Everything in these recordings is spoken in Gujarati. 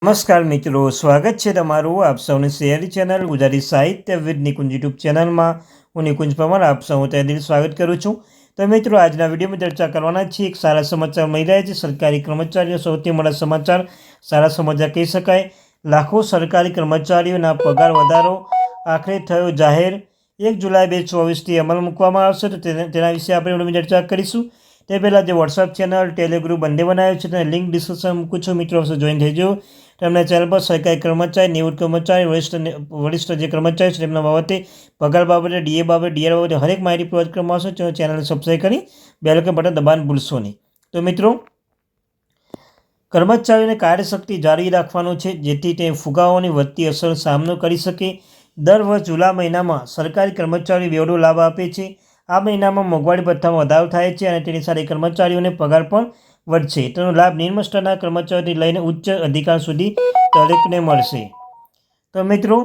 નમસ્કાર મિત્રો, સ્વાગત છે તમારું આપ સૌની શેરી ચેનલ ગુજરાતી સાહિત્ય વિદ નિકુંજ યુટ્યુબ ચેનલમાં. હું નિકુંજ પરમાર આપ સૌ તહેદીલ સ્વાગત કરું છું. તો મિત્રો, આજના વિડીયોમાં ચર્ચા કરવાના છીએ. એક સારા સમાચાર મળી રહ્યા છે. સરકારી કર્મચારીઓ સૌથી મોટા સમાચાર, સારા સમાચાર કહી શકાય. લાખો સરકારી કર્મચારીઓના પગાર વધારો આખરે થયો જાહેર. 1 જુલાઈ 2024થી અમલ મૂકવામાં આવશે. તો તેના વિશે આપણે વિડીયોમાં ચર્ચા કરીશું. તે પહેલાં જે વોટ્સઅપ ચેનલ, ટેલિગ્રુપ બંને બનાવ્યું છે તેને લિંક ડિસ્ક્રિપ્શન મૂકું છું. મિત્રો જોઈન થઈ જજો. તેમના ચેનલ પર સરકારી કર્મચારી, નિવૃત્ત કર્મચારી, વરિષ્ઠ જે કર્મચારી છે તેમના બાબતે, પગાર બાબતે, ડીએ બાબતે, ડીઆર બાબતે હરેક માહિતી પ્રોવાઈડ કરવામાં આવશે. તો ચેનલને સબસ્ક્રાઈબ કરી બેલ આઇકન બટન દબાવવાનું ભૂલશો નહીં. તો મિત્રો, કર્મચારીઓને કાર્યશક્તિ જાળવી રાખવાનો છે જેથી તે ફુગાવાની વધતી અસરનો સામનો કરી શકે. દર વર્ષ જુલાઈ મહિનામાં સરકારી કર્મચારીઓ બેવડો લાભ આપે છે. આ મહિનામાં મોંઘવારી ભથ્થામાં વધારો થાય છે અને તેની સાથે કર્મચારીઓને પગાર પણ વધશે. તેનો લાભ નિમ્ન સ્તરના કર્મચારીઓથી લઈને ઉચ્ચ અધિકાર સુધી દરેકને મળશે. તો મિત્રો,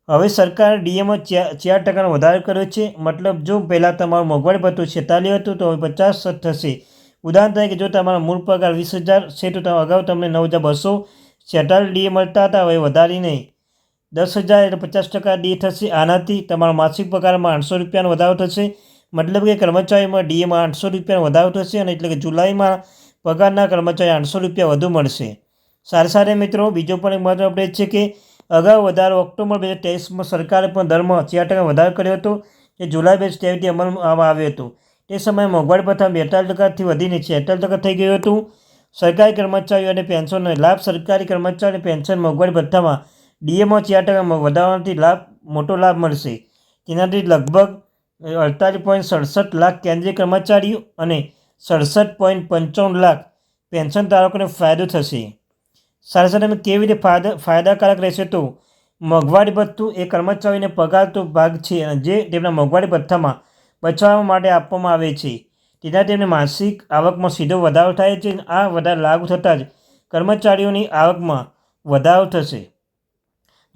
હવે સરકારે ડીએમાં 4% વધારો કર્યો છે. મતલબ જો પહેલાં તમારું મોંઘવારી ભથ્થું 46 હતું તો હવે 50 થશે. ઉદાહરણ તરીકે જો તમારો મૂળ પગાર 20,000 છે તો અગાઉ તમને 9,246 ડીએ મળતા હતા. હવે વધારીને 10,000 એટલે 50% ડીએ થશે. આનાથી તમારા માસિક પગારમાં 800 રૂપિયાનો વધારો થશે. મતલબ કે કર્મચારીમાં ડીએમાં 800 રૂપિયાનો વધારો થશે અને એટલે કે જુલાઈમાં પગારના કર્મચારી 800 રૂપિયા વધુ મળશે. સાથે મિત્રો, બીજો પણ એક મહત્વનો અપડેટ છે કે અગાઉ વધારો ઓક્ટોબર 2023માં સરકારે પણ દરમાં 4% વધારો કર્યો હતો, જે જુલાઈ 2023થી અમલમાં આવ્યો હતો. તે સમયે મોંઘવારી ભથ્થા 42%થી વધીને 46% થઈ ગયું હતું. સરકારી કર્મચારીઓ અને પેન્શનનો લાભ. સરકારી કર્મચારી પેન્શન મોંઘવારી ભથ્થામાં ડીએમાં 4% વધારવાથી મોટો લાભ મળશે. તેનાથી લગભગ 48.67 લાખ કેન્દ્રીય કર્મચારીઓ અને 67.95 લાખ પેન્શન ધારકોને ફાયદો થશે. સાથે કેવી રીતે ફાયદાકારક રહેશે? તો મોંઘવારી ભથ્થું એ કર્મચારીઓને પગાર તો ભાગ છે જે તેમના મોંઘવારી ભથ્થામાં બચાવવા માટે આપવામાં આવે છે. તેનાથી તેમને માસિક આવકમાં સીધો વધારો થાય છે. આ વધારો લાગુ થતાં જ કર્મચારીઓની આવકમાં વધારો થશે,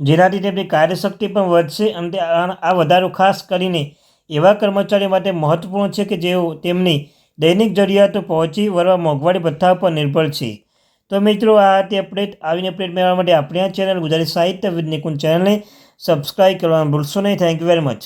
જેનાથી તેમની કાર્યશક્તિ પણ વધશે. અને આ વધારો ખાસ કરીને એવા કર્મચારીઓ માટે મહત્વપૂર્ણ છે કે જેઓ તેમની દૈનિક જરૂરિયાતો પહોંચી વળવા મોંઘવારી ભથ્થા પર નિર્ભર છે. તો મિત્રો, આ હતી અપડેટ. આવીને અપડેટ મેળવવા માટે આપણી આ ચેનલ ગુજરાતી સાહિત્ય વિદ નિકુંજ ચેનલને સબસ્ક્રાઈબ કરવાનું ભૂલશો નહીં. Thank you very much.